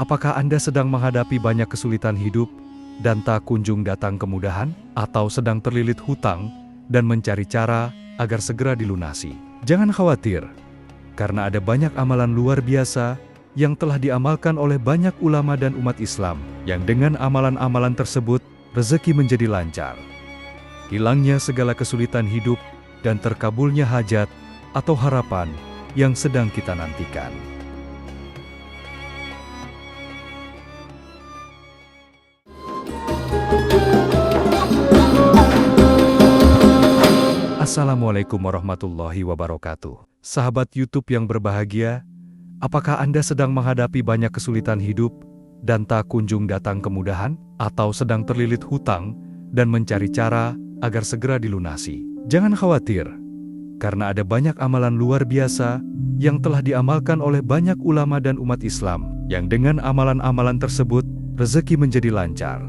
Apakah Anda sedang menghadapi banyak kesulitan hidup dan tak kunjung datang kemudahan? Atau sedang terlilit hutang dan mencari cara agar segera dilunasi? Jangan khawatir, karena ada banyak amalan luar biasa yang telah diamalkan oleh banyak ulama dan umat Islam, yang dengan amalan-amalan tersebut, rezeki menjadi lancar. Hilangnya segala kesulitan hidup dan terkabulnya hajat atau harapan yang sedang kita nantikan. Assalamualaikum warahmatullahi wabarakatuh. Sahabat YouTube yang berbahagia, apakah Anda sedang menghadapi banyak kesulitan hidup dan tak kunjung datang kemudahan? Atau sedang terlilit hutang dan mencari cara agar segera dilunasi? Jangan khawatir, karena ada banyak amalan luar biasa yang telah diamalkan oleh banyak ulama dan umat Islam, yang dengan amalan-amalan tersebut, rezeki menjadi lancar.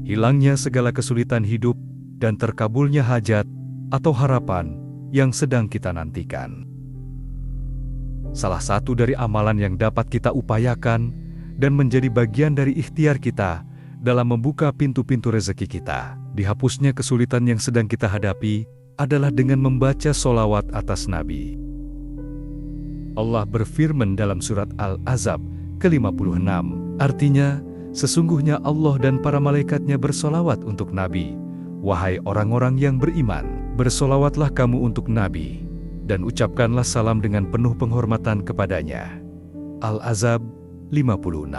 Hilangnya segala kesulitan hidup dan terkabulnya hajat atau harapan yang sedang kita nantikan. Salah satu dari amalan yang dapat kita upayakan dan menjadi bagian dari ikhtiar kita dalam membuka pintu-pintu rezeki kita, dihapusnya kesulitan yang sedang kita hadapi, adalah dengan membaca sholawat atas Nabi. Allah berfirman dalam surat Al-Ahzab ke-56, artinya, sesungguhnya Allah dan para malaikatnya bersolawat untuk Nabi. Wahai orang-orang yang beriman, bersolawatlah kamu untuk Nabi, dan ucapkanlah salam dengan penuh penghormatan kepadanya. Al-Ahzab 56.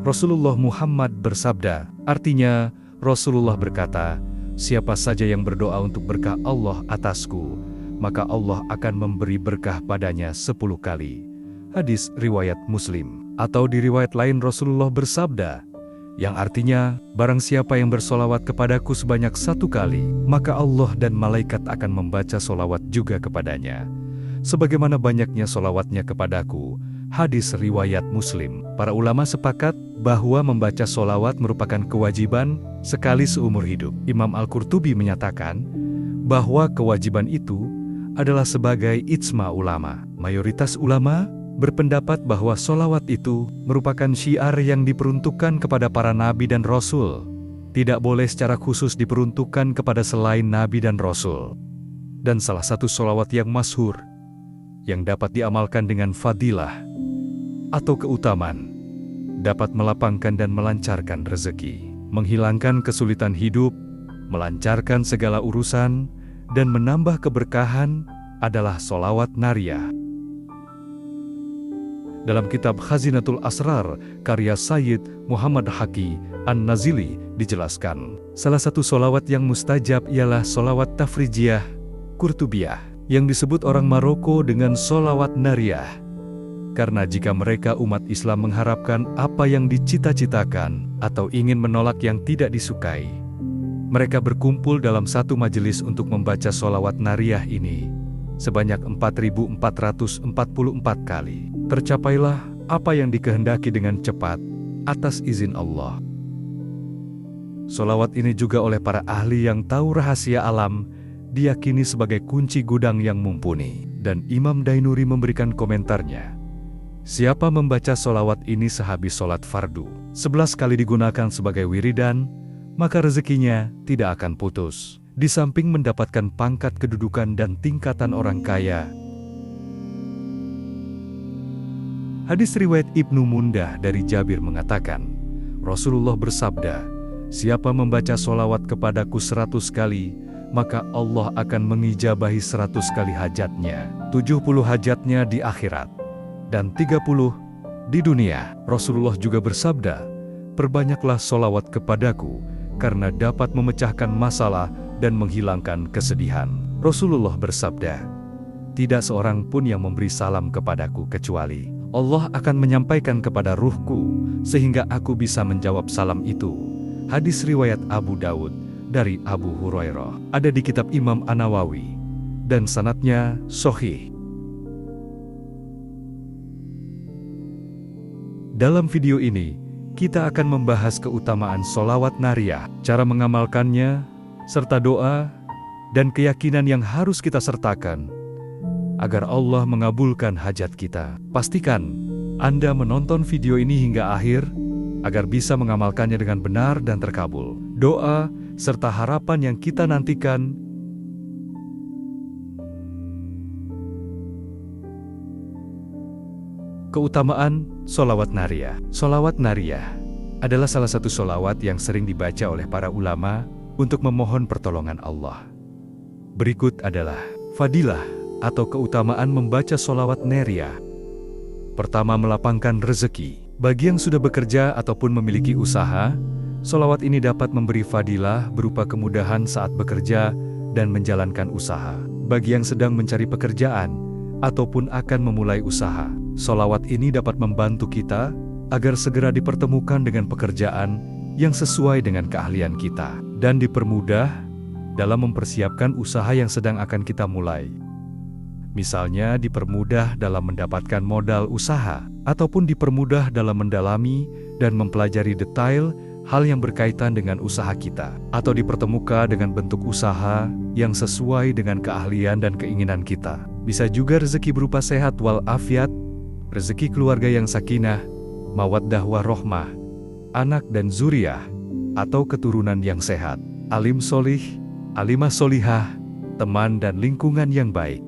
Rasulullah Muhammad bersabda, artinya Rasulullah berkata, siapa saja yang berdoa untuk berkah Allah atasku, maka Allah akan memberi berkah padanya 10 kali. Hadis riwayat Muslim. Atau di riwayat lain Rasulullah bersabda, yang artinya, barang siapa yang bersolawat kepadaku sebanyak 1 kali, maka Allah dan malaikat akan membaca solawat juga kepadanya, sebagaimana banyaknya solawatnya kepadaku. Hadis riwayat Muslim. Para ulama sepakat bahwa membaca solawat merupakan kewajiban sekali seumur hidup. Imam Al-Qurtubi menyatakan bahwa kewajiban itu adalah sebagai ijma ulama. Mayoritas ulama berpendapat bahwa solawat itu merupakan syiar yang diperuntukkan kepada para nabi dan rasul. Tidak boleh secara khusus diperuntukkan kepada selain nabi dan rasul. Dan salah satu solawat yang masyhur, yang dapat diamalkan dengan fadilah atau keutamaan, dapat melapangkan dan melancarkan rezeki, menghilangkan kesulitan hidup, melancarkan segala urusan, dan menambah keberkahan adalah solawat nariyah. Dalam kitab Khazinatul Asrar, karya Sayyid Muhammad Haqi An-Nazili dijelaskan, salah satu solawat yang mustajab ialah solawat tafrijiyah Qurtubiyah, yang disebut orang Maroko dengan solawat nariyah. Karena jika mereka umat Islam mengharapkan apa yang dicita-citakan atau ingin menolak yang tidak disukai, mereka berkumpul dalam satu majelis untuk membaca solawat nariyah ini sebanyak 4.444 kali. Tercapailah apa yang dikehendaki dengan cepat atas izin Allah. Solawat ini juga oleh para ahli yang tahu rahasia alam diyakini sebagai kunci gudang yang mumpuni. Dan Imam Dainuri memberikan komentarnya, siapa membaca solawat ini sehabis sholat fardu, 11 kali digunakan sebagai wiridan, maka rezekinya tidak akan putus. Di samping mendapatkan pangkat kedudukan dan tingkatan orang kaya. Hadis riwayat Ibnu Mundah dari Jabir mengatakan, Rasulullah bersabda, siapa membaca solawat kepadaku 100 kali, maka Allah akan mengijabahi 100 kali hajatnya, 70 hajatnya di akhirat, dan 30 di dunia. Rasulullah juga bersabda, perbanyaklah solawat kepadaku, karena dapat memecahkan masalah dan menghilangkan kesedihan. Rasulullah bersabda, tidak seorang pun yang memberi salam kepadaku kecuali Allah akan menyampaikan kepada ruhku, sehingga aku bisa menjawab salam itu. Hadis riwayat Abu Daud dari Abu Hurairah, ada di kitab Imam An-Nawawi, dan sanadnya sahih. Dalam video ini, kita akan membahas keutamaan solawat nariyah, cara mengamalkannya, serta doa dan keyakinan yang harus kita sertakan agar Allah mengabulkan hajat kita. Pastikan Anda menonton video ini hingga akhir, agar bisa mengamalkannya dengan benar dan terkabul. Doa, serta harapan yang kita nantikan. Keutamaan Sholawat Nariyah. Sholawat Nariyah adalah salah satu sholawat yang sering dibaca oleh para ulama untuk memohon pertolongan Allah. Berikut adalah fadilah atau keutamaan membaca sholawat Nariyah. Pertama, melapangkan rezeki. Bagi yang sudah bekerja ataupun memiliki usaha, sholawat ini dapat memberi fadilah berupa kemudahan saat bekerja dan menjalankan usaha. Bagi yang sedang mencari pekerjaan ataupun akan memulai usaha, sholawat ini dapat membantu kita agar segera dipertemukan dengan pekerjaan yang sesuai dengan keahlian kita dan dipermudah dalam mempersiapkan usaha yang sedang akan kita mulai. Misalnya dipermudah dalam mendapatkan modal usaha, ataupun dipermudah dalam mendalami dan mempelajari detail hal yang berkaitan dengan usaha kita, atau dipertemukan dengan bentuk usaha yang sesuai dengan keahlian dan keinginan kita. Bisa juga rezeki berupa sehat walafiat, rezeki keluarga yang sakinah, mawaddah warohmah, anak dan zuriyah, atau keturunan yang sehat, alim solih, alimah solihah, teman dan lingkungan yang baik.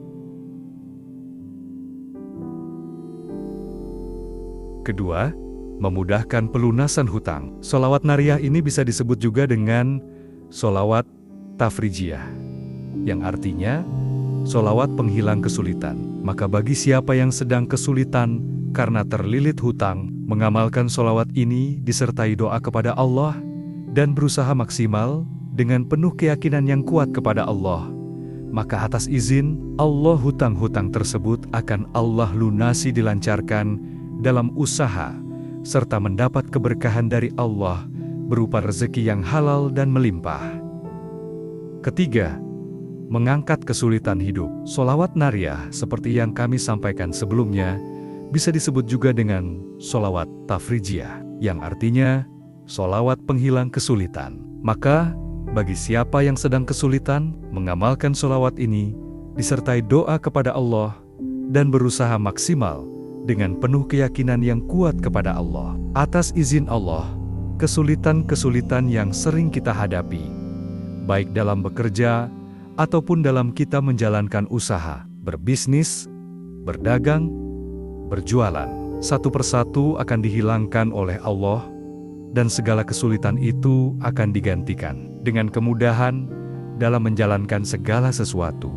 Kedua, memudahkan pelunasan hutang. Sholawat Nariyah ini bisa disebut juga dengan sholawat tafrijiyah, yang artinya sholawat penghilang kesulitan. Maka bagi siapa yang sedang kesulitan karena terlilit hutang, mengamalkan sholawat ini disertai doa kepada Allah dan berusaha maksimal dengan penuh keyakinan yang kuat kepada Allah, maka atas izin Allah hutang-hutang tersebut akan Allah lunasi, dilancarkan dalam usaha, serta mendapat keberkahan dari Allah berupa rezeki yang halal dan melimpah. Ketiga, mengangkat kesulitan hidup. Sholawat Nariyah seperti yang kami sampaikan sebelumnya bisa disebut juga dengan sholawat tafrijiyah, yang artinya sholawat penghilang kesulitan. Maka bagi siapa yang sedang kesulitan, mengamalkan sholawat ini disertai doa kepada Allah dan berusaha maksimal dengan penuh keyakinan yang kuat kepada Allah. Atas izin Allah, kesulitan-kesulitan yang sering kita hadapi, baik dalam bekerja ataupun dalam kita menjalankan usaha, berbisnis, berdagang, berjualan, satu persatu akan dihilangkan oleh Allah, dan segala kesulitan itu akan digantikan dengan kemudahan dalam menjalankan segala sesuatu.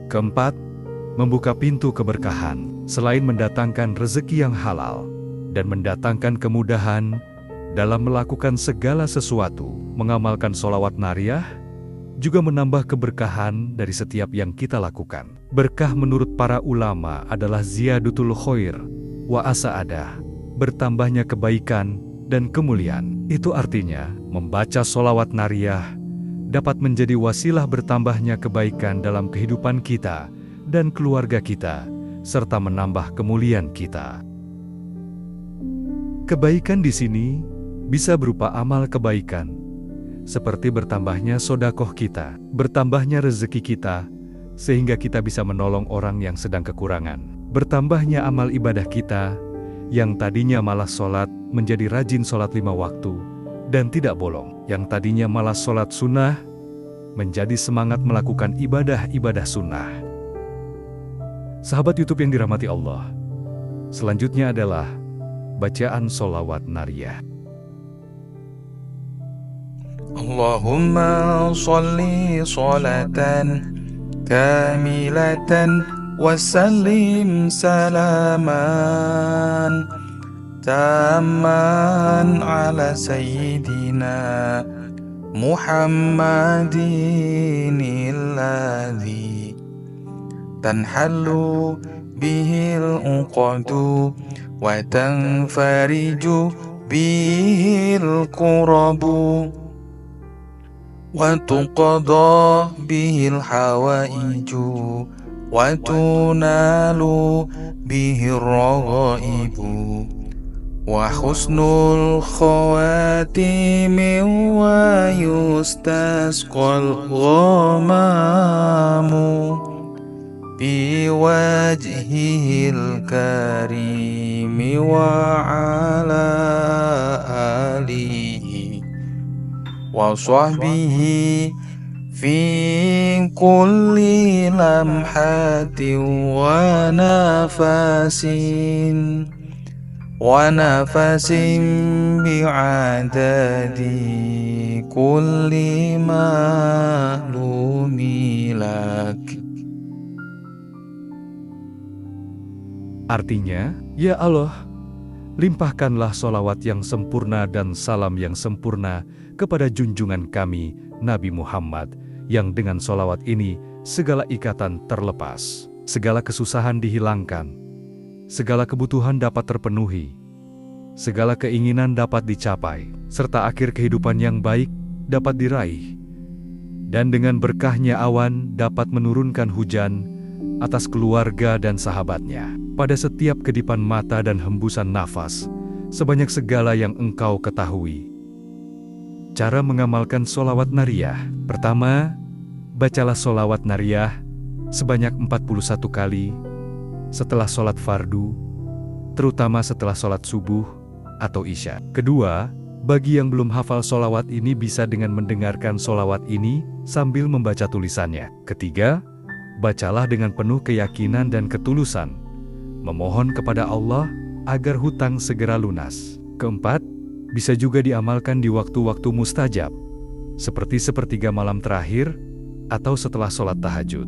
Keempat, membuka pintu keberkahan. Selain mendatangkan rezeki yang halal dan mendatangkan kemudahan dalam melakukan segala sesuatu, mengamalkan sholawat Nariyah juga menambah keberkahan dari setiap yang kita lakukan. Berkah menurut para ulama adalah ziyadutul khair wa asa'adah, bertambahnya kebaikan dan kemuliaan. Itu artinya membaca sholawat Nariyah dapat menjadi wasilah bertambahnya kebaikan dalam kehidupan kita dan keluarga kita, serta menambah kemuliaan kita. Kebaikan di sini bisa berupa amal kebaikan, seperti bertambahnya sedekah kita, bertambahnya rezeki kita, sehingga kita bisa menolong orang yang sedang kekurangan. Bertambahnya amal ibadah kita, yang tadinya malas sholat menjadi rajin sholat 5 waktu, dan tidak bolong. Yang tadinya malas sholat sunnah, menjadi semangat melakukan ibadah-ibadah sunnah. Sahabat YouTube yang dirahmati Allah, selanjutnya adalah bacaan sholawat Nariyah. Allahumma sholli sholatan kamilatan wa sallim salaman tamman ala sayyidina Muhammadin alladhi tanhallu bihil uqadu wa tanfariju bihil qurabu wa tuqada bihil hawaiju wa tunalu bihil raghaibu wa husnul khawatimi wa yustasqal ghamamu بوجهه الكريم وعلى آله وصحبه في كل لمحة ونفس بعدد كل معلوم لك. Artinya, ya Allah, limpahkanlah solawat yang sempurna dan salam yang sempurna kepada junjungan kami, Nabi Muhammad, yang dengan solawat ini segala ikatan terlepas, segala kesusahan dihilangkan, segala kebutuhan dapat terpenuhi, segala keinginan dapat dicapai, serta akhir kehidupan yang baik dapat diraih. Dan dengan berkahnya awan dapat menurunkan hujan atas keluarga dan sahabatnya, pada setiap kedipan mata dan hembusan nafas, sebanyak segala yang engkau ketahui. Cara mengamalkan solawat nariyah. Pertama, bacalah solawat nariyah sebanyak 41 kali setelah sholat fardu, terutama setelah sholat subuh atau isya. Kedua, bagi yang belum hafal solawat ini bisa dengan mendengarkan solawat ini sambil membaca tulisannya. Ketiga, bacalah dengan penuh keyakinan dan ketulusan, memohon kepada Allah agar hutang segera lunas. Keempat, bisa juga diamalkan di waktu-waktu mustajab, seperti sepertiga malam terakhir atau setelah sholat tahajud.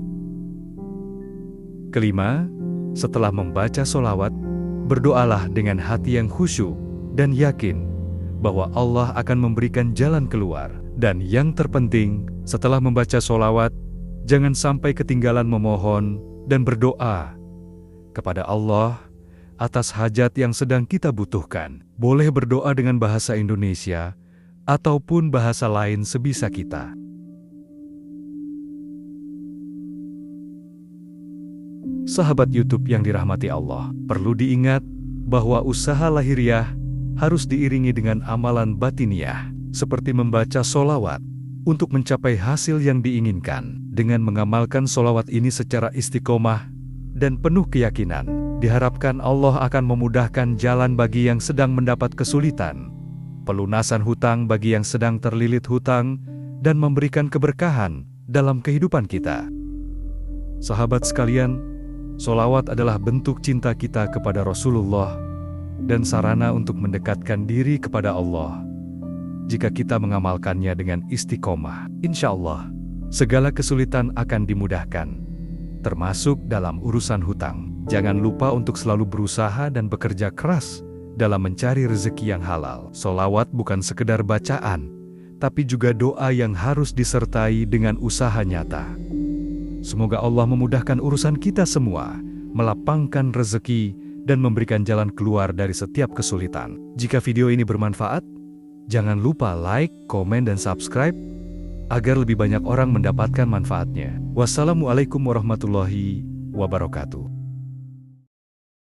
Kelima, setelah membaca solawat, berdoalah dengan hati yang khusyuk dan yakin bahwa Allah akan memberikan jalan keluar. Dan yang terpenting, setelah membaca solawat, jangan sampai ketinggalan memohon dan berdoa kepada Allah atas hajat yang sedang kita butuhkan. Boleh berdoa dengan bahasa Indonesia ataupun bahasa lain sebisa kita. Sahabat YouTube yang dirahmati Allah, perlu diingat bahwa usaha lahiriah harus diiringi dengan amalan batiniah, seperti membaca solawat untuk mencapai hasil yang diinginkan. Dengan mengamalkan solawat ini secara istiqomah dan penuh keyakinan, diharapkan Allah akan memudahkan jalan bagi yang sedang mendapat kesulitan, pelunasan hutang bagi yang sedang terlilit hutang, dan memberikan keberkahan dalam kehidupan kita. Sahabat sekalian, solawat adalah bentuk cinta kita kepada Rasulullah dan sarana untuk mendekatkan diri kepada Allah. Jika kita mengamalkannya dengan istiqomah, insya Allah, segala kesulitan akan dimudahkan, termasuk dalam urusan hutang. Jangan lupa untuk selalu berusaha dan bekerja keras dalam mencari rezeki yang halal. Solawat bukan sekedar bacaan, tapi juga doa yang harus disertai dengan usaha nyata. Semoga Allah memudahkan urusan kita semua, melapangkan rezeki, dan memberikan jalan keluar dari setiap kesulitan. Jika video ini bermanfaat, jangan lupa like, komen, dan subscribe agar lebih banyak orang mendapatkan manfaatnya. Wassalamualaikum warahmatullahi wabarakatuh.